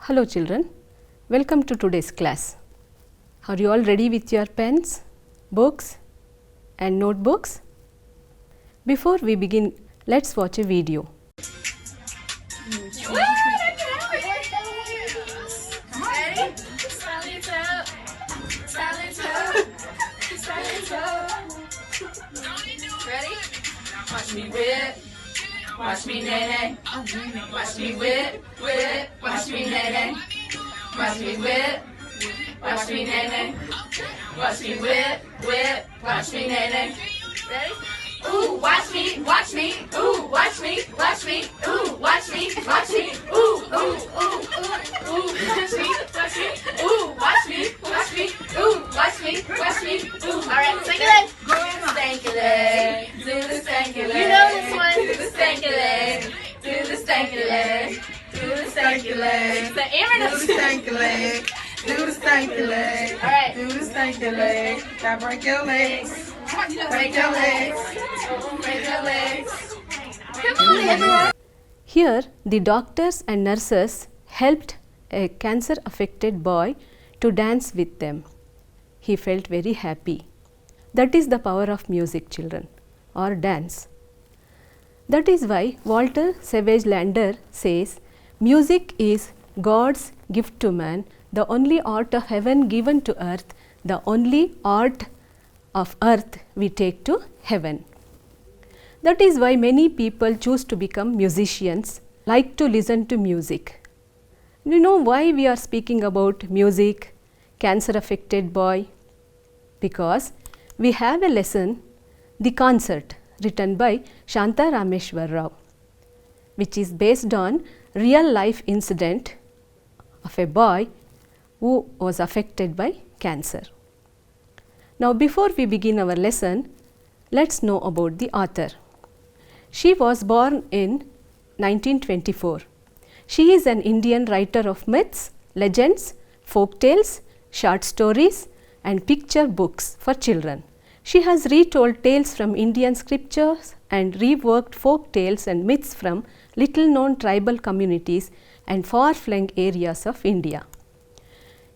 Hello children, welcome to today's class. Are you all ready with your pens, books and notebooks? Before we begin, let's watch a video. Ready? Watch me whip, watch me nay-nay. Watch me whip, watch me nay-nay. Watch me whip, watch me nay-nay. Watch me whip, watch me nay-nay. Ready? Ooh, watch me, ooh, watch me, ooh, watch me, ooh, watch me, ooh, watch me, ooh, watch me, ooh, watch me, watch me, ooh. All right, sing it. Stanky leg, do the stanky leg. You know this one. Do the stanky leg, do the stanky leg, do the stanky leg. The Amber does. Do the stanky leg, do the stanky leg. All right. Do the stanky leg. Now break your legs. Break your legs. Break your legs. Come on, everyone. Here, the doctors and nurses helped a cancer-affected boy to dance with them. He felt very happy. That is the power of music, children, or dance. That is why Walter Savage Landor says, music is God's gift to man, the only art of heaven given to earth, the only art of earth we take to heaven. That is why many people choose to become musicians, like to listen to music. You know why we are speaking about music, cancer-affected boy? Because we have a lesson, The Concert, written by Shanta Rameshwar Rao, which is based on real life incident of a boy who was affected by cancer. Now before we begin our lesson, let's know about the author. She was born in 1924. She is an Indian writer of myths, legends, folk tales, short stories and picture books for children. She has retold tales from Indian scriptures and reworked folk tales and myths from little known tribal communities and far-flung areas of India.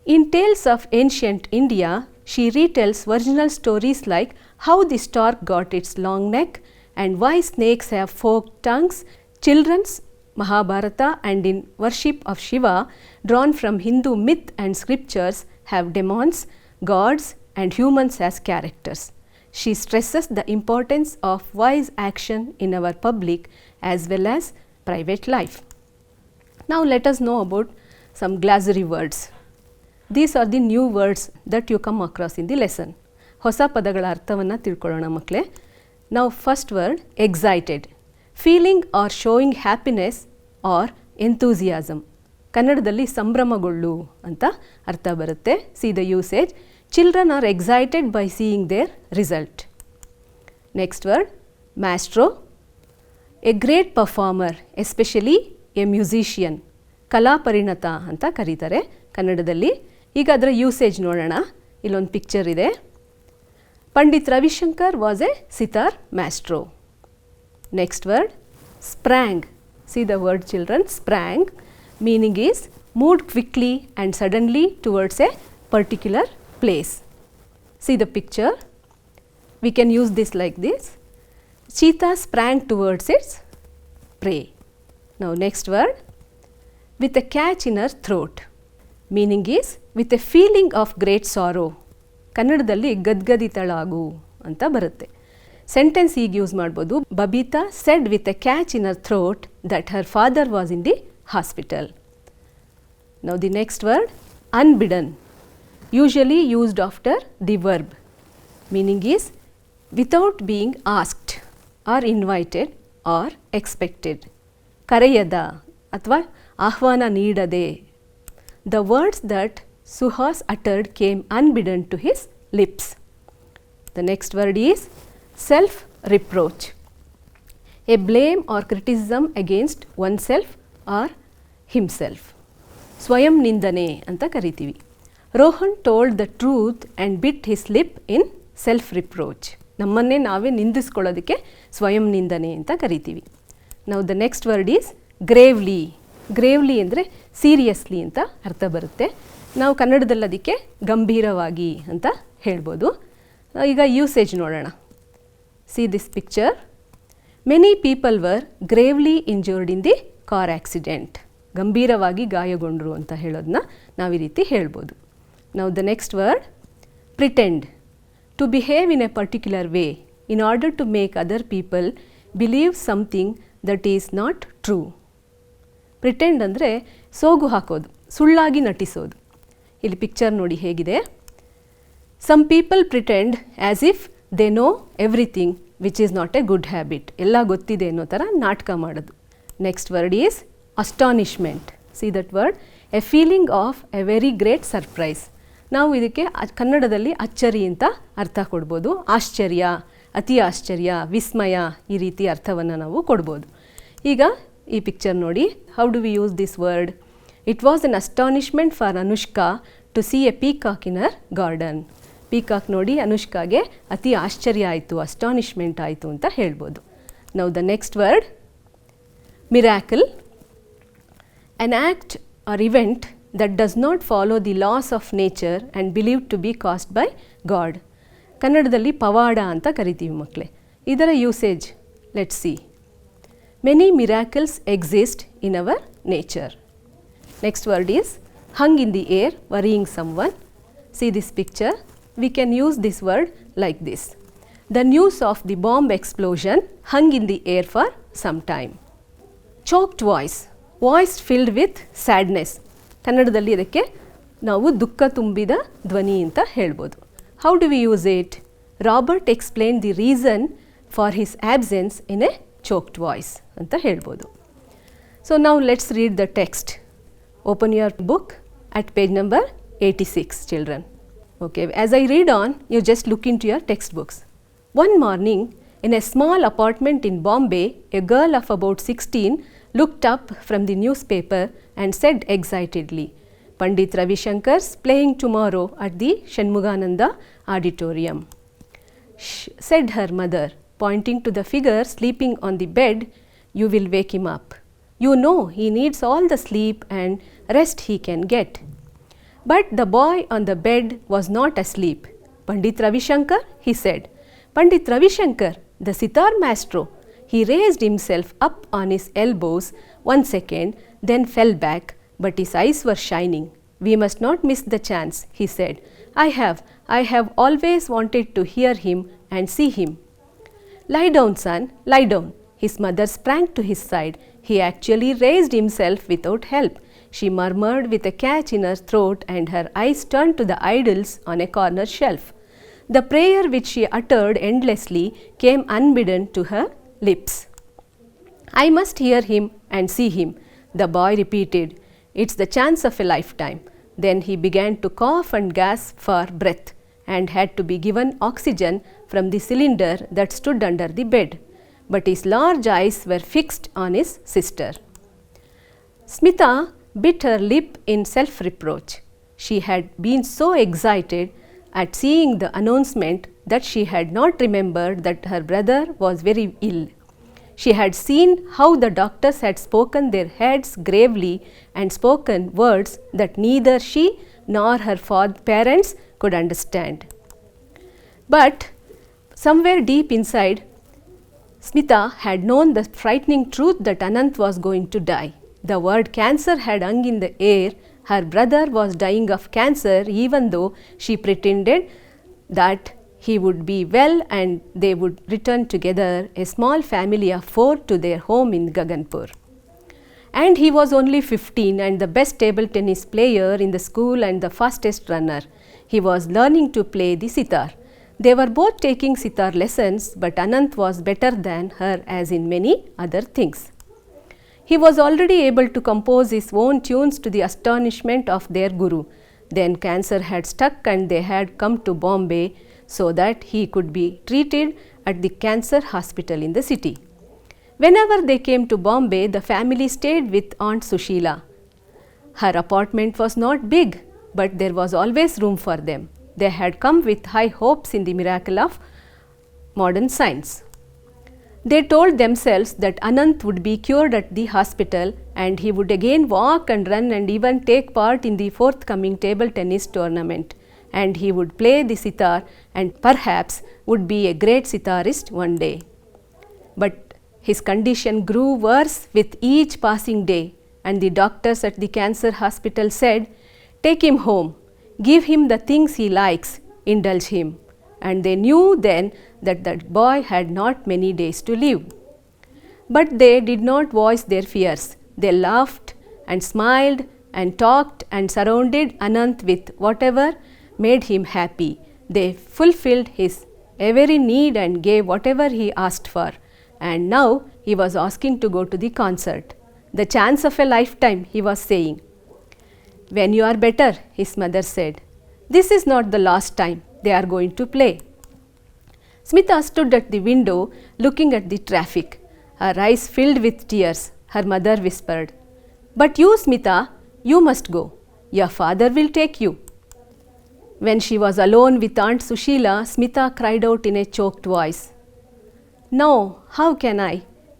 In Tales of Ancient India, she retells original stories like how the stork got its long neck and why snakes have forked tongues, children's Mahabharata, and in worship of Shiva, drawn from Hindu myth and scriptures, have demons, gods and humans as characters. She stresses the importance of wise action in our public as well as private life. Now let us know about some glossary words. These are the new words that you come across in the lesson. ಹೊಸ ಪದಗಳ ಅರ್ಥವನ್ನು ತಿಳ್ಕೊಳ್ಳೋಣ ಮಕ್ಕಳೇ. Now first word, excited. Feeling or showing happiness or enthusiasm. ಕನ್ನಡದಲ್ಲಿ ಸಂಭ್ರಮಗೊಳ್ಳು ಅಂತ ಅರ್ಥ ಬರುತ್ತೆ. See the usage. Children are excited by seeing their result. Next word, maestro. A great performer, especially a musician. ಕಲಾ ಪರಿಣತ ಅಂತ ಕರೀತಾರೆ ಕನ್ನಡದಲ್ಲಿ. ಈಗ ಅದರ ಯೂಸೇಜ್ ನೋಡೋಣ. ಇಲ್ಲೊಂದು ಪಿಕ್ಚರ್ ಇದೆ. Pandit Ravishankar was A sitar maestro. Next word, sprang. See the word children, sprang. Meaning is moved quickly and suddenly towards a particular place. See the picture. We can use this like this. Cheetah sprang towards its prey. Now next word, with a catch in her throat. Meaning is with a feeling of great sorrow. ಕನ್ನಡದಲ್ಲಿ ಗದ್ಗದಿತಳಾಗು ಅಂತ ಬರುತ್ತೆ. Sentence ಈಗ use ಮಾಡ್ಬೋದು. Babita said with a catch in her throat that her father was in the hospital. Now the next word, unbidden. Usually used after the verb. Meaning is without being asked or invited or expected. ಕರೆಯದ ಅಥವಾ ಆಹ್ವಾನ ನೀಡದೆ. The words that Suhas uttered came unbidden to his lips. The next word is self-reproach. A blame or criticism against oneself or himself. ಸ್ವಯಂ ನಿಂದನೆ ಅಂತ ಕರಿತೀವಿ. Rohan told the truth and bit his lip in self-reproach. ನಮ್ಮನ್ನೇ ನಾವೇ ನಿಂದಿಸ್ಕೊಳ್ಳೋದಕ್ಕೆ ಸ್ವಯಂ ನಿಂದನೆ ಅಂತ ಕರಿತೀವಿ. Now the next word is gravely. Gravely ಅಂದರೆ ಸೀರಿಯಸ್ಲಿ ಅಂತ ಅರ್ಥ ಬರುತ್ತೆ. ನಾವು ಕನ್ನಡದಲ್ಲಿ ಅದಕ್ಕೆ ಗಂಭೀರವಾಗಿ ಅಂತ ಹೇಳ್ಬೋದು. ಈಗ ಯೂಸೇಜ್ ನೋಡೋಣ. See this picture. Many people were gravely injured in the car accident. ಗಂಭೀರವಾಗಿ ಗಾಯಗೊಂಡರು ಅಂತ ಹೇಳೋದನ್ನ ನಾವು ಈ ರೀತಿ ಹೇಳ್ಬೋದು. ನಾವು the next word pretend. To behave in a particular way in order to make other people believe something that is not true. Pretend ಅಂದರೆ ಸೋಗು ಹಾಕೋದು, ಸುಳ್ಳಾಗಿ ನಟಿಸೋದು. ಇಲ್ಲಿ ಪಿಕ್ಚರ್ ನೋಡಿ ಹೇಗಿದೆ. Some people pretend as if they know everything which is not a good habit. ಎಲ್ಲ ಗೊತ್ತಿದೆ ಅನ್ನೋ ಥರ ನಾಟಕ ಮಾಡೋದು. Next word is astonishment. See that word. A feeling of a very great surprise. ನಾವು ಇದಕ್ಕೆ ಕನ್ನಡದಲ್ಲಿ ಅಚ್ಚರಿ ಅಂತ ಅರ್ಥ ಕೊಡ್ಬೋದು. ಆಶ್ಚರ್ಯ, ಅತಿ ಆಶ್ಚರ್ಯ, ವಿಸ್ಮಯ ಈ ರೀತಿ ಅರ್ಥವನ್ನು ನಾವು ಕೊಡ್ಬೋದು. ಈಗ ಈ ಪಿಕ್ಚರ್ ನೋಡಿ. How do we use this word? It was an astonishment for Anushka to see a peacock in her garden. Peacock ನೋಡಿ ಅನುಷ್ಕಾಗೆ ಅತಿ ಆಶ್ಚರ್ಯ ಆಯಿತು, ಅಸ್ಟಾನಿಷ್ಮೆಂಟ್ ಆಯಿತು ಅಂತ ಹೇಳ್ಬೋದು. ನಾವು the next word miracle. An act or event that does not follow the laws of nature and believed to be caused by God. ಕನ್ನಡದಲ್ಲಿ ಪವಾಡ ಅಂತ ಕರಿತೀವಿ ಮಕ್ಕಳೇ. ಇದರ usage let's see. Many miracles exist in our nature. Next word is hung in the air, worrying someone. See this picture. We can use this word like this. The news of the bomb explosion hung in the air for some time. Choked voice. Voice filled with sadness. ಕನ್ನಡದಲ್ಲಿ ಇದಕ್ಕೆ ನಾವು ದುಃಖ ತುಂಬಿದ ಧ್ವನಿ ಅಂತ ಹೇಳ್ಬೋದು. How do we use it? Robert explain the reason for his absence in a choked voice ಅಂತ ಹೇಳ್ಬೋದು. ಸೊ ನಾವು let's read the text. Open your book at page number 86, children. Okay, as I read on, you just look into your textbooks. One morning, in a small apartment in Bombay, a girl of about 16 looked up from the newspaper and said excitedly, Pandit Ravi Shankar's playing tomorrow at the Shanmugananda auditorium. Said her mother, pointing to the figure sleeping on the bed, you will wake him up. You know he needs all the sleep and rest he can get. But the boy on the bed was not asleep. Pandit Ravi Shankar, he said. Pandit Ravi Shankar, the sitar maestro. He raised himself up on his elbows 1 second, then fell back, but his eyes were shining. We must not miss the chance, he said. I have always wanted to hear him and see him. Lie down, son, lie down. His mother sprang to his side. He actually raised himself without help. She murmured with a catch in her throat, and her eyes turned to the idols on a corner shelf. The prayer which she uttered endlessly came unbidden to her lips. I must hear him and see him, the boy repeated. It's the chance of a lifetime. Then he began to cough and gasp for breath and had to be given oxygen from the cylinder that stood under the bed. But his large eyes were fixed on his sister. Smita bit her lip in self-reproach. She had been so excited at seeing the announcement that she had not remembered that her brother was very ill. She had seen how the doctors had spoken their heads gravely and spoken words that neither she nor her parents could understand. But somewhere deep inside, Smita had known the frightening truth that Anant was going to die. The word cancer had hung in the air. Her brother was dying of cancer, even though she pretended that he would be well and they would return together, a small family of 4, to their home in Gaganpur. And he was only 15 and the best table tennis player in the school and the fastest runner. He was learning to play the sitar. They were both taking sitar lessons, but Anant was better than her, as in many other things. He was already able to compose his own tunes to the astonishment of their guru. Then cancer had stuck and they had come to Bombay so that he could be treated at the cancer hospital in the city. Whenever they came to Bombay, the family stayed with Aunt Sushila. Her apartment was not big, but there was always room for them. They had come with high hopes in the miracle of modern science. They told themselves that Anant would be cured at the hospital and he would again walk and run and even take part in the forthcoming table tennis tournament. And he would play the sitar and perhaps would be a great sitarist one day. But his condition grew worse with each passing day, and the doctors at the cancer hospital said, "Take him home, give him the things he likes, indulge him." And they knew then that that boy had not many days to live. But they did not voice their fears. They laughed and smiled and talked and surrounded Anant with whatever made him happy. They fulfilled his every need and gave whatever he asked for. And now he was asking to go to the concert. The chance of a lifetime, he was saying. "When you are better," his mother said, "this is not the last time they are going to play." Smita stood at the window looking at the traffic. Her eyes filled with tears. Her mother whispered, "But you, Smita, you must go. Your father will take you." When she was alone with Aunt Sushila, Smita cried out in a choked voice, "No, how can I?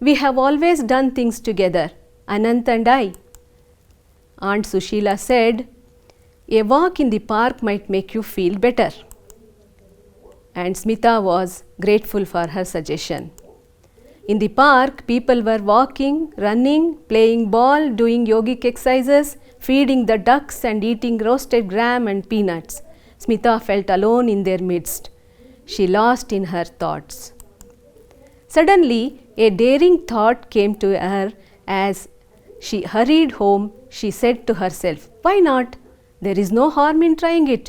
We have always done things together, Anant and I." Aunt Sushila said, "A walk in the park might make you feel better." And Smita was grateful for her suggestion. In the park, people were walking, running, playing ball, doing yogic exercises, feeding the ducks and eating roasted gram and peanuts. Smita felt alone in their midst. She lost in her thoughts. Suddenly, a daring thought came to her as she hurried home. She said to herself, "Why not? There is no harm in trying it.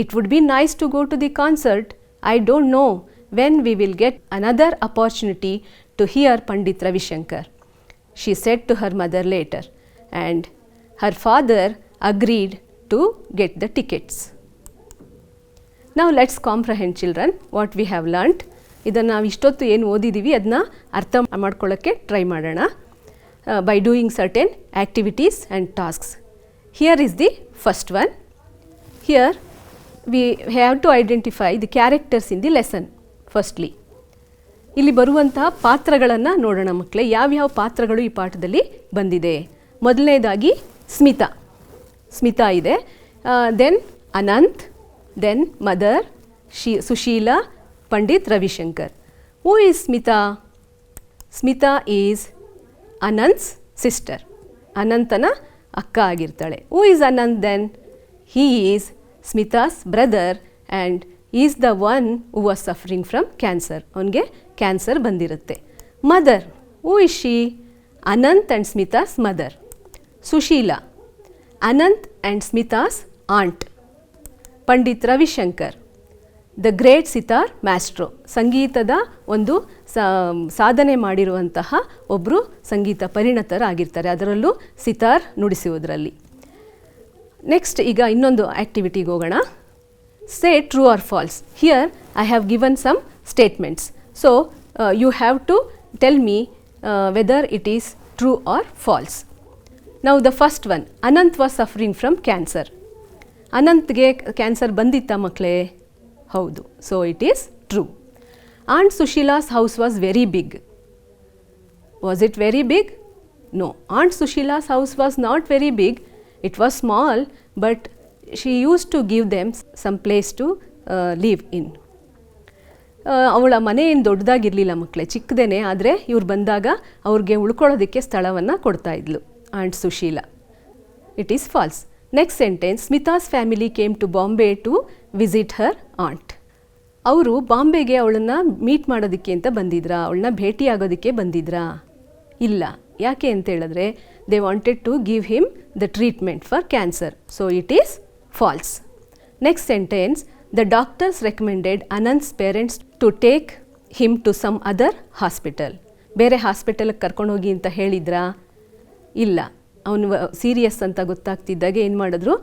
It would be nice to go to the concert. I don't know when we will get another opportunity to hear Pandit Ravi Shankar," she said to her mother later, and her father agreed to get the tickets. Now let's comprehend, children, what we have learnt. ಇದನ್ನು ನಾವು ಇಷ್ಟೊತ್ತು ಏನು ಓದಿದ್ದೀವಿ ಅದನ್ನ ಅರ್ಥ ಮಾಡ್ಕೊಳ್ಳೋಕ್ಕೆ try ಮಾಡೋಣ by doing certain activities and tasks. Here is the first one. Here we have to identify the characters in the lesson firstly. ಇಲ್ಲಿ ಬರುವಂತಹ ಪಾತ್ರಗಳನ್ನು ನೋಡೋಣ ಮಕ್ಕಳೇ. ಯಾವ್ಯಾವ ಪಾತ್ರಗಳು ಈ ಪಾಠದಲ್ಲಿ ಬಂದಿದೆ. ಮೊದಲನೇದಾಗಿ ಸ್ಮಿತಾ ಇದೆ, then Anant, then mother, Sushila, Pandit Ravi Shankar. Who is Smita? Smita is Anant's sister. Anantana akka agirtale. Who is Anant then? He is Smita's brother and he is the one who was suffering from cancer. Avನಿಗೆ cancer ಬಂದಿರುತ್ತೆ. Mother. Who is she? Anant and Smita's mother. Sushila. Anant and Smita's aunt. Pandit Ravi Shankar. The great sitar Maestro, ಸಂಗೀತದ ಒಂದು ಸಾಧನೆ ಮಾಡಿರುವಂತಹ ಒಬ್ಬರು ಸಂಗೀತ ಪರಿಣತರಾಗಿರ್ತಾರೆ, ಅದರಲ್ಲೂ sitar ನುಡಿಸುವುದರಲ್ಲಿ. Next ಈಗ ಇನ್ನೊಂದು ಆ್ಯಕ್ಟಿವಿಟಿಗೆ ಹೋಗೋಣ. Say true or false. Here I have given some statements. So you have to tell me whether it is true or false. Now the first one, Anant was suffering from cancer. ಅನಂತ್ಗೆ cancer ಬಂದಿತ್ತಾ ಮಕ್ಕಳೇ? ಹೌದು. So it is true. Aunt Sushila's house was very big. Was it very big? No. Aunt Sushila's house was not very big. It was small, but she use to give them some place to live in. ಅವಳ ಮನೆ ಏನು ದೊಡ್ಡದಾಗಿರಲಿಲ್ಲ ಮಕ್ಕಳೇ, ಚಿಕ್ಕದೇನೆ. ಆದರೆ ಇವ್ರು ಬಂದಾಗ ಅವ್ರಿಗೆ ಉಳ್ಕೊಳ್ಳೋದಕ್ಕೆ ಸ್ಥಳವನ್ನು ಕೊಡ್ತಾ ಇದ್ಲು aunt Sushila. It is false. Next sentence, Smita's family came to Bombay to visit her aunt. ಅವರು ಬಾಂಬೆಗೆ ಅವಳನ್ನು ಮೀಟ್ ಮಾಡೋದಕ್ಕೆ ಅಂತ ಬಂದಿದ್ರಾ? ಅವಳನ್ನ ಭೇಟಿ ಆಗೋದಕ್ಕೆ ಬಂದಿದ್ರಾ? ಇಲ್ಲ. ಯಾಕೆ ಅಂತ ಹೇಳಿದ್ರೆ they wanted to give him the treatment for cancer. So it is false. Next sentence, the doctors recommended Anant's parents to take him to some other hospital. ಬೇರೆ ಹಾಸ್ಪಿಟಲ್ಗೆ ಕರ್ಕೊಂಡೋಗಿ ಅಂತ ಹೇಳಿದ್ರಾ? ಇಲ್ಲ. ಅವನು ಸೀರಿಯಸ್ ಅಂತ ಗೊತ್ತಾಗ್ತಿದ್ದಾಗ ಏನು ಮಾಡಿದ್ರು,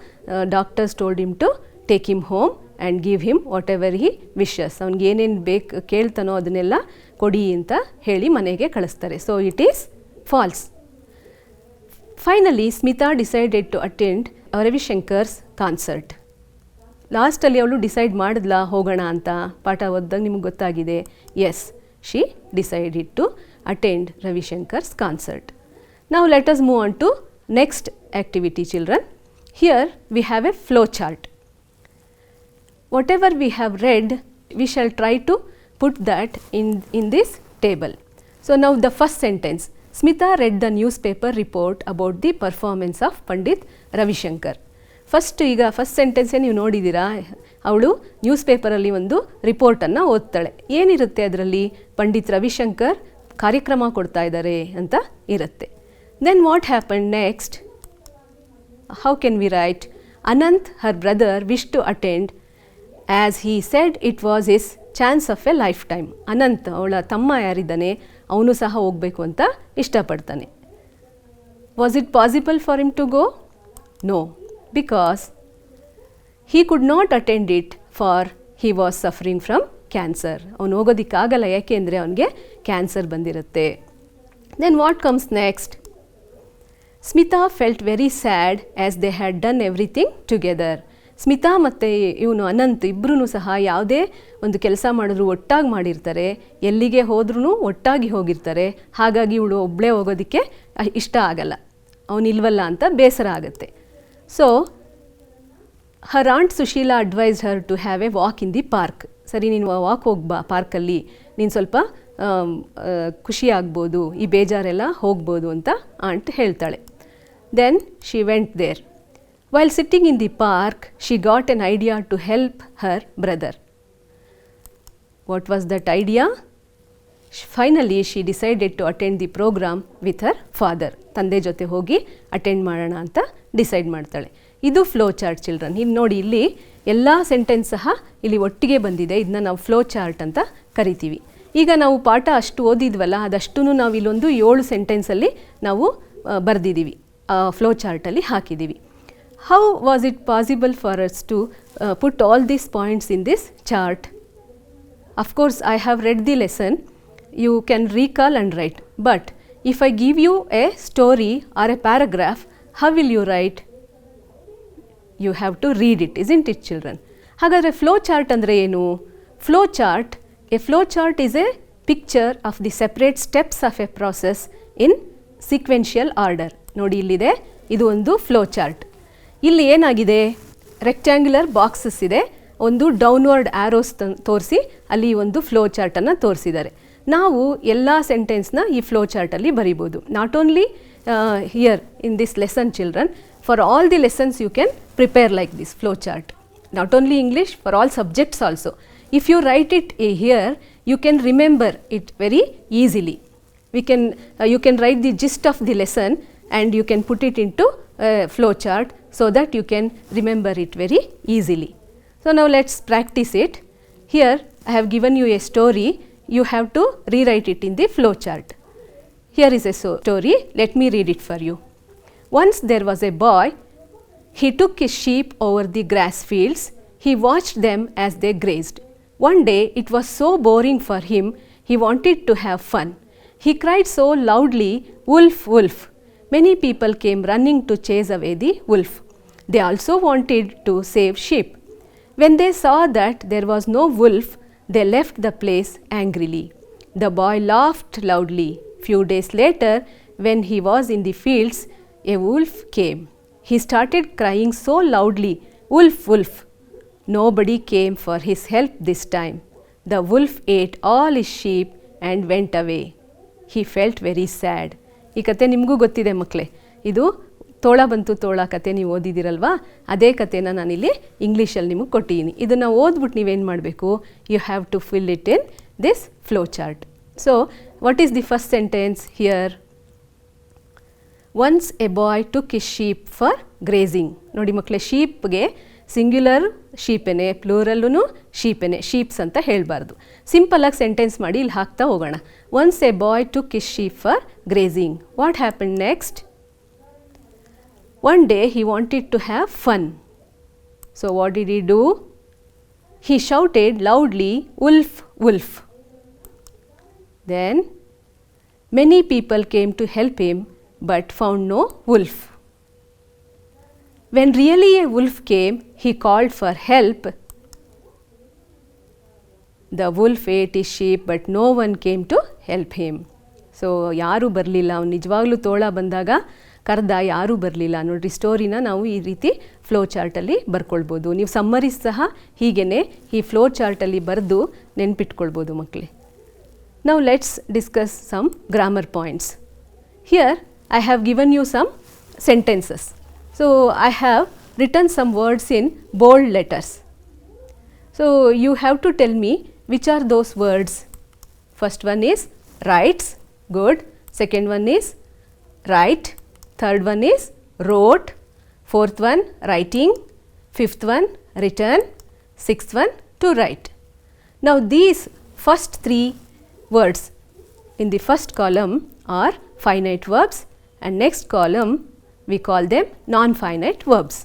doctors told him to take him home and give him whatever he wishes. ಅವ್ನಿಗೆ ಏನೇನು ಬೇಕು ಕೇಳ್ತಾನೋ ಅದನ್ನೆಲ್ಲ ಕೊಡಿ ಅಂತ ಹೇಳಿ ಮನೆಗೆ ಕಳಿಸ್ತಾರೆ. So it is false. Finally Smita decided to attend Ravi Shankar's concert. ಲಾಸ್ಟಲ್ಲಿ ಅವಳು ಡಿಸೈಡ್ ಮಾಡಿದ್ಲಾ ಹೋಗೋಣ ಅಂತ? ಪಾಠ ಓದಿದಾಗ ನಿಮ್ಗೆ ಗೊತ್ತಾಗಿದೆ. Yes, she decided to attend Ravi Shankar's concert. Now let us move on to next activity, children. Here we have a flow chart. Whatever we have read, we shall try to put that in this table. So now the first sentence, Smita read the newspaper report about the performance of Pandit Ravi Shankar. First ಈಗ first ಸೆಂಟೆನ್ಸೇ ನೀವು ನೋಡಿದ್ದೀರಾ, ಅವಳು news ಪೇಪರಲ್ಲಿ ಒಂದು ರಿಪೋರ್ಟನ್ನು ಓದ್ತಾಳೆ. ಏನಿರುತ್ತೆ ಅದರಲ್ಲಿ? ಪಂಡಿತ್ ರವಿಶಂಕರ್ ಕಾರ್ಯಕ್ರಮ ಕೊಡ್ತಾ ಇದ್ದಾರೆ ಅಂತ ಇರುತ್ತೆ. Then what happen next? How can we write? Anant her brother wish to attend as he said it was his chance of a life time. Anant, ಅವಳ ತಮ್ಮ ಯಾರಿದ್ದಾನೆ, ಅವನು ಸಹ ಹೋಗಬೇಕು ಅಂತ ಇಷ್ಟಪಡ್ತಾನೆ. Was it possible for him to go? No, because he could not attend it for he was suffering from cancer. ಅವನು ಹೋಗೋದಕ್ಕಾಗಲ್ಲ, ಯಾಕೆಂದರೆ ಅವನಿಗೆ ಕ್ಯಾನ್ಸರ್ ಬಂದಿರುತ್ತೆ. Then what comes next? Smita felt very sad as they had done everything together. Smita ಮತ್ತು ಇವನು ಅನಂತ್ ಇಬ್ಬರೂ ಸಹ ಯಾವುದೇ ಒಂದು ಕೆಲಸ ಮಾಡಿದ್ರು ಒಟ್ಟಾಗಿ ಮಾಡಿರ್ತಾರೆ, ಎಲ್ಲಿಗೆ ಹೋದ್ರೂ ಒಟ್ಟಾಗಿ ಹೋಗಿರ್ತಾರೆ. ಹಾಗಾಗಿ ಇವಳು ಒಬ್ಬಳೇ ಹೋಗೋದಕ್ಕೆ ಇಷ್ಟ ಆಗಲ್ಲ, ಅವನಿಲ್ವಲ್ಲ ಅಂತ ಬೇಸರ ಆಗುತ್ತೆ. So her aunt Sushila advised her to have a walk in the park. ಸರಿ, ನೀನು ವಾಕ್ ಹೋಗ್ಬಾ ಪಾರ್ಕಲ್ಲಿ, ನೀನು ಸ್ವಲ್ಪ ಖುಷಿ ಆಗ್ಬೋದು, ಈ ಬೇಜಾರೆಲ್ಲ ಹೋಗ್ಬೋದು ಅಂತ ಆಂಟ್ ಹೇಳ್ತಾಳೆ. Then she went there. While sitting in the park she got an idea to help her brother. What was that idea? Finally she decided to attend the program with her father. ತಂದೆ ಜೊತೆ ಹೋಗಿ attend ಮಾಡೋಣ ಅಂತ decide ಮಾಡ್ತಾಳೆ. ಇದು flow chart children. ಇಲ್ಲಿ ನೋಡಿ, ಇಲ್ಲಿ ಎಲ್ಲ ಸೆಂಟೆನ್ಸ್ ಸಹ ಇಲ್ಲಿ ಒಟ್ಟಿಗೆ ಬಂದಿದೆ. ಇದನ್ನ ನಾವು ಫ್ಲೋ ಚಾರ್ಟ್ ಅಂತ ಕರಿತೀವಿ. ಈಗ ನಾವು ಪಾಠ ಅಷ್ಟು ಓದಿದ್ವಲ್ಲ, ಅದಷ್ಟೂ ನಾವು ಇಲ್ಲೊಂದು 7 ಸೆಂಟೆನ್ಸಲ್ಲಿ ನಾವು ಬರೆದಿದ್ದೀವಿ, ಫ್ಲೋ ಚಾರ್ಟಲ್ಲಿ ಹಾಕಿದ್ದೀವಿ. How was it possible for us to put all these points in this chart? Of course I have read the lesson, you can recall and write, but if I give you a story or a paragraph, how will you write? You have to read it, isn't it children? ಹಾಗಾದರೆ flow chart ಅಂದರೆ ಏನು? Flow chart, A flow chart is a picture of the separate steps of a process in sequential order. ನೋಡಿ ಇಲ್ಲಿದೆ, ಇದು ಒಂದು flow chart. ಇಲ್ಲಿ ಏನಾಗಿದೆ, rectangular boxes ಇದೆ, ಒಂದು ಡೌನ್ವರ್ಡ್ ಆ್ಯರೋಸ್ ತೋರಿಸಿ ಅಲ್ಲಿ ಒಂದು ಫ್ಲೋ ಚಾರ್ಟನ್ನು ತೋರಿಸಿದ್ದಾರೆ. ನಾವು ಎಲ್ಲ ಸೆಂಟೆನ್ಸ್ನ ಈ ಫ್ಲೋ ಚಾರ್ಟಲ್ಲಿ ಬರಿಬೋದು. Not only here in this lesson children, for all the lessons you can prepare like this flow chart. Not only English, for all subjects also. If you write it here, you can remember it very easily. You can write the gist of the lesson and you can put it into a flow chart so that you can remember it very easily. So now let's practice it. Here I have given you a story. You have to rewrite it in the flow chart. Here is a story. Let me read it for you. Once there was a boy. He took his sheep over the grass fields. He watched them as they grazed. One day it was so boring for him, he wanted to have fun. He cried so loudly, "Wolf, wolf!" Many people came running to chase away the wolf. They also wanted to save sheep. When they saw that there was no wolf, they left the place angrily. The boy laughed loudly. Few days later, when he was in the fields, a wolf came. He started crying so loudly, "Wolf, wolf!" Nobody came for his help this time. The wolf ate all his sheep and went away. He felt very sad. ಈ ಕತೆ ನಿಮಗೂ ಗೊತ್ತಿದೆ ಮಕ್ಕಳೇ, ಇದು ತೋಳ ಬಂತು ತೋಳ ಕತೆ ನೀವು ಓದಿದಿರಲ್ವಾ, ಅದೇ ಕತೆನ ನಾನಿಲ್ಲಿ ಇಂಗ್ಲೀಷಲ್ಲಿ ನಿಮಗೆ ಕೊಟ್ಟಿದ್ದೀನಿ. ಇದನ್ನು ಓದ್ಬಿಟ್ಟು ನೀವೇನು ಮಾಡಬೇಕು, you have to fill it in this flow chart. So what is the first sentence here? Once a boy took his sheep for grazing. ನೋಡಿ ಮಕ್ಕಳೇ, ಶೀಪ್ಗೆ ಸಿಂಗ್ಯುಲರ್ ಶೀಪೇನೆ, ಪ್ಲೂರಲ್ಲೂ ಶೀಪೇನೆ, ಶೀಪ್ಸ್ ಅಂತ ಹೇಳಬಾರ್ದು. ಸಿಂಪಲಾಗಿ ಸೆಂಟೆನ್ಸ್ ಮಾಡಿ ಇಲ್ಲಿ ಹಾಕ್ತಾ ಹೋಗೋಣ. Once a boy took his sheep for grazing. What happen next? One day he wanted to have fun. So what did he do? He shouted loudly, "Wolf, wolf!" Then many people came to help him but found no wolf. When really a wolf came, he called for help. The wolf ate his sheep but no one came to help him. So ಯಾರೂ ಬರಲಿಲ್ಲ, ಅವ್ನು ನಿಜವಾಗ್ಲೂ ತೋಳ ಬಂದಾಗ ಕರೆದ, ಯಾರೂ ಬರಲಿಲ್ಲ. ನೋಡಿರಿ, ಸ್ಟೋರಿನ ನಾವು ಈ ರೀತಿ ಫ್ಲೋ ಚಾರ್ಟಲ್ಲಿ ಬರ್ಕೊಳ್ಬೋದು. ನೀವು ಸಮ್ಮರೀಸ್ ಸಹ ಹೀಗೇ ಈ ಫ್ಲೋ ಚಾರ್ಟಲ್ಲಿ ಬರೆದು ನೆನ್ಪಿಟ್ಕೊಳ್ಬೋದು ಮಕ್ಕಳೇ. Now let's discuss some grammar points. Here I have given you some sentences. So I have written some words in bold letters. So you have to tell me which are those words. First one is writes, good. Second one is write. Third one is wrote. Fourth one writing. Fifth one written. Sixth one to write. Now these first three words in the first column are finite verbs, and next column we call them non-finite verbs.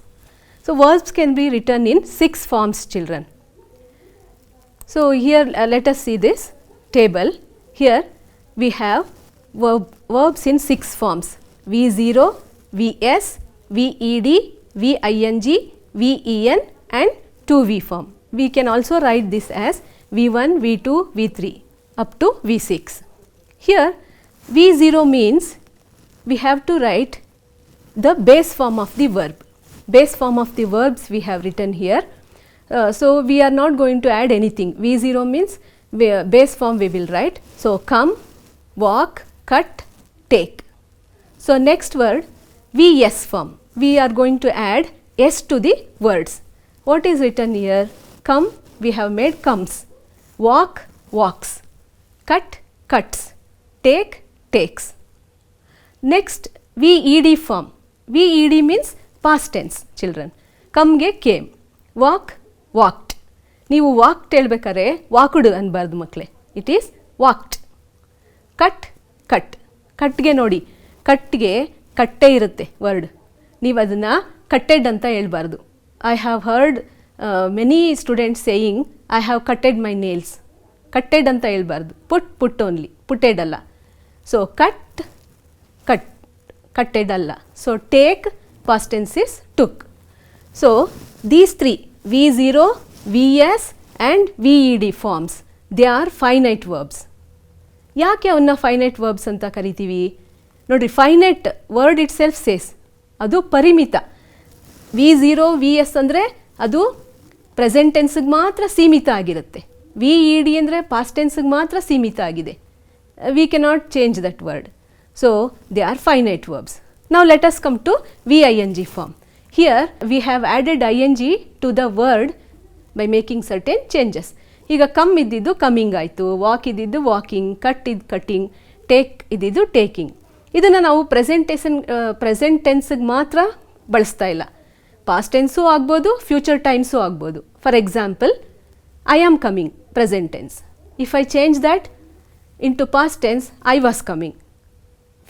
So verbs can be written in 6 forms, children. So here let us see this table. Here we have verbs in 6 forms: V0, Vs, Ved, Ving, Ven and 2V form. We can also write this as V1, V2, V3 up to V6. Here V0 means we have to write the base form of the verb. Base form of the verbs we have written here. So we are not going to add anything. V0 means base form we will write. So come, walk, cut, take. So next word Vs form. We are going to add S to the words. What is written here? Come, we have made comes. Walk, walks. Cut, cuts. Take, takes. Next Ved form. Ved means past tense, children. Come ge came. Walk, walked. ನೀವು walked ಹೇಳ್ಬೇಕಾದ್ರೆ walked ಅನ್ಬಾರ್ದು ಮಕ್ಕಳೇ. It is walked. Cut, cut. ಕಟ್ಗೆ ನೋಡಿ, ಕಟ್ಗೆ ಕಟ್ಟೆ ಇರುತ್ತೆ word. ನೀವು ಅದನ್ನು ಕಟ್ಟೆಡ್ ಅಂತ ಹೇಳ್ಬಾರ್ದು. I have heard many students saying I have cutted my nails. Cutted ಅಂತ ಹೇಳ್ಬಾರ್ದು. ಪುಟ್ ಓನ್ಲಿ, ಪುಟ್ಟೆಡ್ ಅಲ್ಲ. ಸೊ ಕಟ್, ಕಟ್, ಕಟ್ಟೆಡ್ ಅಲ್ಲ. So take past tense is took. So these three V0, Vs and Ved forms, they are finite verbs. ಯಾಕೆ ಅವನ್ನ finite verbs ಅಂತ ಕರಿತೀವಿ? ನೋಡಿರಿ, finite word it self says, ಅದು ಪರಿಮಿತ. V0, Vs ಅಂದರೆ ಅದು ಪ್ರೆಸೆಂಟ್ ಟೆನ್ಸ್ಗೆ ಮಾತ್ರ ಸೀಮಿತ ಆಗಿರುತ್ತೆ. Ved ಅಂದರೆ ಪಾಸ್ಟ್ ಟೆನ್ಸ್ಗೆ ಮಾತ್ರ ಸೀಮಿತ ಆಗಿದೆ. We cannot change that word. So they are finite verbs. Now let us come to Ving form. Here we have added ing to the word by making certain changes. ಈಗ come ಇದ್ದಿದ್ದು coming ಆಯಿತು, walk ಇದ್ದಿದ್ದು walking, cut ಇದ್ದು cutting, take ಇದ್ದಿದ್ದು taking. ಇದನ್ನು ನಾವು present ಟೆನ್ಸ್ಗೆ ಮಾತ್ರ ಬಳಸ್ತಾ ಇಲ್ಲ. ಪಾಸ್ಟ್ ಟೆನ್ಸು ಆಗ್ಬೋದು, ಫ್ಯೂಚರ್ ಟೈಮ್ಸು ಆಗ್ಬೋದು. For example, I am coming, present tense. If I change that into past tense, I was coming.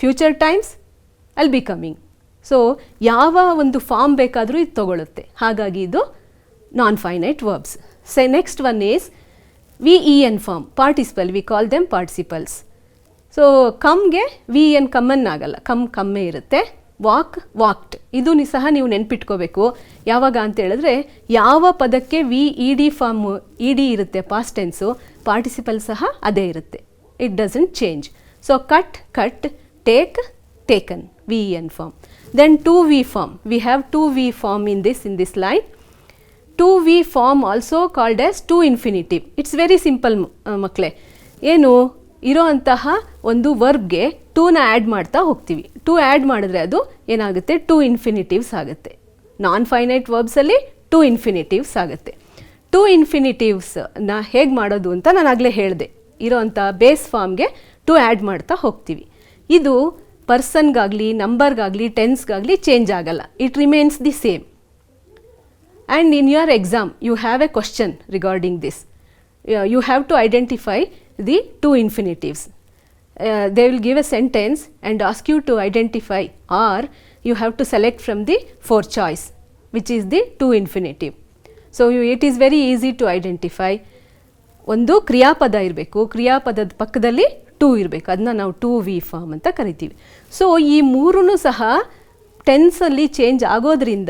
Future times, I'll be coming. So ಯಾವ ಒಂದು ಫಾರ್ಮ್ ಬೇಕಾದರೂ ಇದು ತಗೊಳ್ಳುತ್ತೆ. ಹಾಗಾಗಿ ಇದು non finite verbs. Next one is Ven form, participle. V call them participles. So ಕಮ್ಗೆ Ven ಕಮ್ಮನ್ ಆಗಲ್ಲ, ಕಮ್ಮೇ ಇರುತ್ತೆ. Walk, walked. ಇದು ಸಹ ನೀವು ನೆನ್ಪಿಟ್ಕೋಬೇಕು. ಯಾವಾಗ ಅಂತ ಹೇಳಿದ್ರೆ, ಯಾವ ಪದಕ್ಕೆ Ved ಫಾರ್ಮ್ Ed ಇರುತ್ತೆ ಪಾಸ್ಟ್ ಟೆನ್ಸು, ಪಾರ್ಟಿಸಿಪಲ್ ಸಹ ಅದೇ ಇರುತ್ತೆ. It doesn't change. So cut, cut, take, taken, Ven form. Then 2V form. We have 2V form in this line. 2V form also called as to infinitive. It's very simple ಮಕ್ಕಳೇ. ಏನು ಇರೋ ಅಂತಹ ಒಂದು ವರ್ಬ್ಗೆ ಟೂನ add ಮಾಡ್ತಾ ಹೋಗ್ತೀವಿ. To add ಮಾಡಿದ್ರೆ ಅದು ಏನಾಗುತ್ತೆ? ಟು ಇನ್ಫಿನಿಟಿವ್ಸ್ ಆಗುತ್ತೆ. ನಾನ್ ಫೈನೈಟ್ ವರ್ಬ್ಸಲ್ಲಿ ಟು ಇನ್ಫಿನಿಟಿವ್ಸ್ ಆಗುತ್ತೆ. ಟು ಇನ್ಫಿನಿಟಿವ್ಸ್ನ ಹೇಗೆ ಮಾಡೋದು ಅಂತ ನಾನು ಆಗಲೇ ಹೇಳಿದೆ. ಇರೋ ಅಂಥ ಬೇಸ್ ಫಾರ್ಮ್ಗೆ ಟು ಆ್ಯಡ್ ಮಾಡ್ತಾ ಹೋಗ್ತೀವಿ. ಇದು ಪರ್ಸನ್ಗಾಗಲಿ, ನಂಬರ್ಗಾಗಲಿ, ಟೆನ್ಸ್ಗಾಗಲಿ ಚೇಂಜ್ ಆಗಲ್ಲ. It remains the same. And in your exam you have a question regarding this. You have to identify the to infinitives. They will give a sentence and ask you to identify, or you have to select from the four choice which is the to infinitive. So it is very easy to identify. ಒಂದು ಕ್ರಿಯಾಪದ ಇರಬೇಕು, ಕ್ರಿಯಾಪದದ ಪಕ್ಕದಲ್ಲಿ to ಇರಬೇಕು. ಅದನ್ನ ನಾವು 2V form ಅಂತ ಕರಿತೀವಿ. So ಈ ಮೂರೂ ಸಹ ಟೆನ್ಸಲ್ಲಿ ಚೇಂಜ್ ಆಗೋದ್ರಿಂದ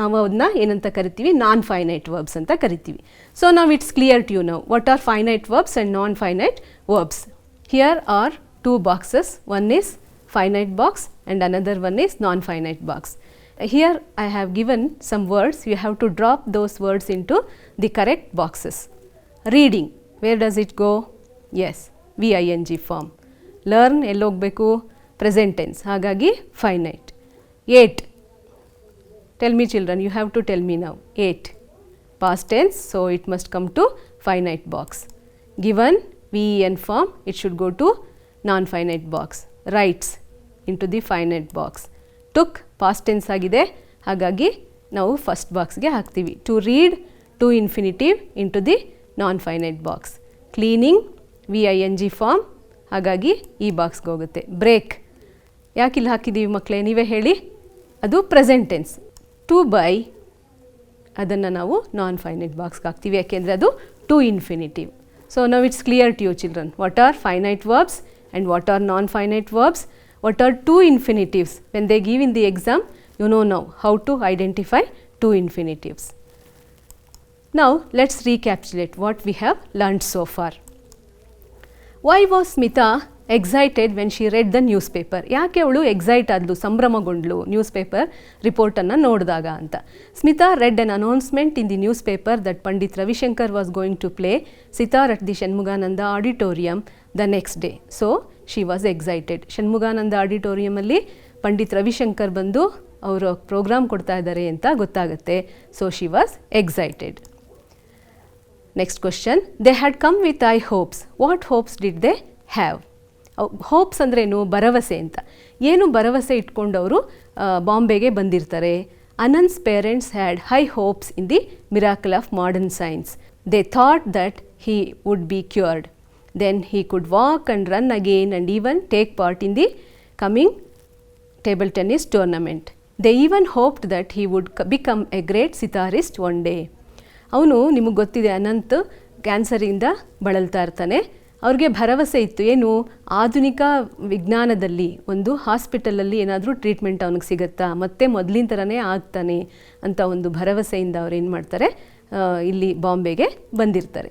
ನಾವು ಅದನ್ನ ಏನಂತ ಕರಿತೀವಿ, ನಾನ್ ಫೈನೈಟ್ ವರ್ಬ್ಸ್ ಅಂತ ಕರಿತೀವಿ. ಸೊ ನಾವು it's clear to you now what are finite verbs and non finite verbs. Here are 2 boxes, one is finite box and another one is non-finite box. Here I have given some words, you have to drop those words into the correct boxes. Reading, where does it go? Yes, VING form. Learn, elli hogbeku, present tense, hagagi finite. 8, tell me children, you have to tell me now. 8, past tense, so it must come to finite box. Given VEN form, it should go to non-finite box. Writes into the finite box. Took past tense agide, hagagi ನಾವು first ಬಾಕ್ಸ್ಗೆ ಹಾಕ್ತೀವಿ. To read to infinitive into the non finite box. Cleaning VING form, ಹಾಗಾಗಿ ಈ ಬಾಕ್ಸ್ಗೆ ಹೋಗುತ್ತೆ. Break ಯಾಕಿಲ್ಲಿ ಹಾಕಿದ್ದೀವಿ ಮಕ್ಕಳೇ, ನೀವೇ ಹೇಳಿ. ಅದು ಪ್ರೆಸೆಂಟ್ ಟೆನ್ಸ್. ಟು ಬೈ ಅದನ್ನು ನಾವು ನಾನ್ ಫೈನೈಟ್ ಬಾಕ್ಸ್ಗೆ ಹಾಕ್ತೀವಿ, ಯಾಕೆಂದರೆ ಅದು to infinitive. So now it's clear to you children what are finite verbs and what are non-finite verbs, what are two infinitives. When they give in the exam, you know now how to identify two infinitives. Now let's recapitulate what we have learned so far. Why was Smita excited when she read the newspaper? ಯಾಕೆ ಅವಳು excite ಆದ್ಲು, ಸಂಭ್ರಮಗೊಂಡ್ಲು news paper ರಿಪೋರ್ಟನ್ನು ನೋಡಿದಾಗ ಅಂತ. Smita read an announcement in the newspaper that Pandit Ravishankar was going to play sitar at the Shanmugananda auditorium the next day. So she was excited. Shanmugananda auditorium ಅಲ್ಲಿ ಪಂಡಿತ್ ರವಿಶಂಕರ್ ಬಂದು ಅವರು program ಕೊಡ್ತಾ ಇದ್ದಾರೆ ಅಂತ ಗೊತ್ತಾಗುತ್ತೆ. So she was excited. Next question, they had come with high hopes. What hopes did they have? Hopes ಅಂದ್ರೇನು, ಭರವಸೆ ಅಂತ. ಏನು ಭರವಸೆ ಇಟ್ಕೊಂಡು ಅವರು ಬಾಂಬೆಗೆ ಬಂದಿರ್ತಾರೆ. Anant's parents had high hopes in the miracle of modern science. They thought that he would be cured. Then he could walk and run again and even take part in the coming table tennis tournament. They even hoped that he would become a great sitarist one day. ಅವನು, ನಿಮಗೆ ಗೊತ್ತಿದೆ, ಅನಂತ್ ಕ್ಯಾನ್ಸರಿಂದ ಬಳಲ್ತಾ ಇರ್ತಾನೆ. ಅವ್ರಿಗೆ ಭರವಸೆ ಇತ್ತು, ಏನು, ಆಧುನಿಕ ವಿಜ್ಞಾನದಲ್ಲಿ ಒಂದು ಹಾಸ್ಪಿಟಲಲ್ಲಿ ಏನಾದರೂ ಟ್ರೀಟ್ಮೆಂಟ್ ಅವನಿಗೆ ಸಿಗುತ್ತಾ, ಮತ್ತೆ ಮೊದಲಿನ ಥರನೇ ಆಗ್ತಾನೆ ಅಂತ ಒಂದು ಭರವಸೆಯಿಂದ ಅವ್ರು ಏನು ಮಾಡ್ತಾರೆ, ಇಲ್ಲಿ ಬಾಂಬೆಗೆ ಬಂದಿರ್ತಾರೆ.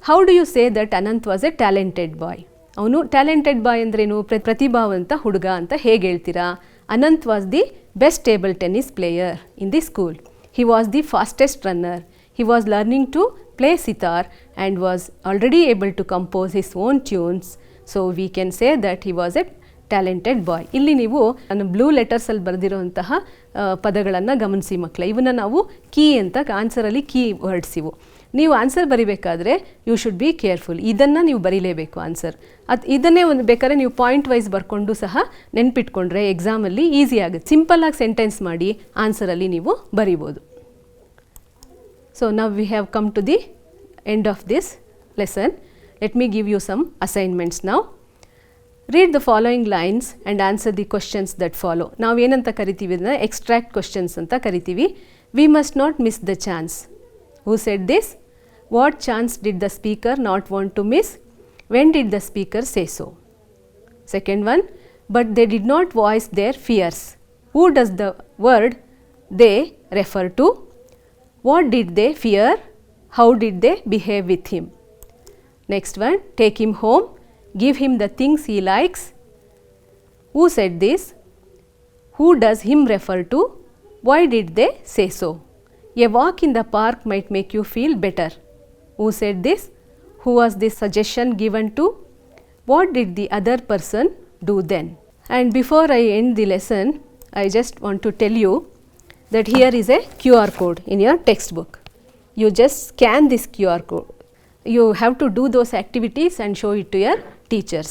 How do you say that Anant was a talented boy? ಅವನು ಟ್ಯಾಲೆಂಟೆಡ್ ಬಾಯ್ ಅಂದ್ರೇನು, ಪ್ರತಿಭಾವಂತ ಹುಡುಗ ಅಂತ ಹೇಗೆ ಹೇಳ್ತೀರಾ? Anant was the best table tennis player in the school. He was the fastest runner. He was learning to play sitar and was already able to compose his own tunes. So we can say that he was a talented boy. ಇಲ್ಲಿ ನೀವು ನಾನು blue ಲೆಟರ್ಸಲ್ಲಿ ಬರೆದಿರುವಂತಹ ಪದಗಳನ್ನು ಗಮನಿಸಿ ಮಕ್ಕಳೇ. ಇವನ್ನ ನಾವು key ಅಂತ, ಆನ್ಸರಲ್ಲಿ ಕೀ ವರ್ಡ್ಸ್ ಇವು. ನೀವು ಆನ್ಸರ್ ಬರಿಬೇಕಾದ್ರೆ ಯು ಶುಡ್ ಬಿ ಕೇರ್ಫುಲ್. ಇದನ್ನು ನೀವು ಬರೀಲೇಬೇಕು ಆನ್ಸರ್. ಇದನ್ನೇ ಒಂದು ಬೇಕಾದ್ರೆ ನೀವು ಪಾಯಿಂಟ್ ವೈಸ್ ಬರ್ಕೊಂಡು ಸಹ ನೆನ್ಪಿಟ್ಕೊಂಡ್ರೆ ಎಕ್ಸಾಮಲ್ಲಿ ಈಸಿ ಆಗುತ್ತೆ. ಸಿಂಪಲ್ಲಾಗಿ ಸೆಂಟೆನ್ಸ್ ಮಾಡಿ ಆನ್ಸರಲ್ಲಿ ನೀವು ಬರಿಬೋದು. So now we have come to the end of this lesson. Let me give you some assignments now. Read the following lines and answer the questions that follow. ನಾವು ಏನಂತ ಕರಿತೀವಿ ಇದನ್ನ, extract questions ಅಂತ ಕರಿತೀವಿ. We must not miss the chance. Who said this? What chance did the speaker not want to miss? When did the speaker say so? Second one, but they did not voice their fears. Who does the word they refer to? What did they fear? How did they behave with him? Next one, take him home, give him the things he likes. Who said this? Who does him refer to? Why did they say so? A walk in the park might make you feel better. Who said this? Who was this suggestion given to? What did the other person do then? And before I end the lesson, I just want to tell you that here is a QR code in your textbook. You just scan this QR code. You have to do those activities and show it to your teachers.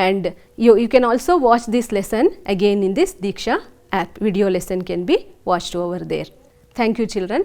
And you can also watch this lesson again in this Diksha app. Video lesson can be watched over there. Thank you children.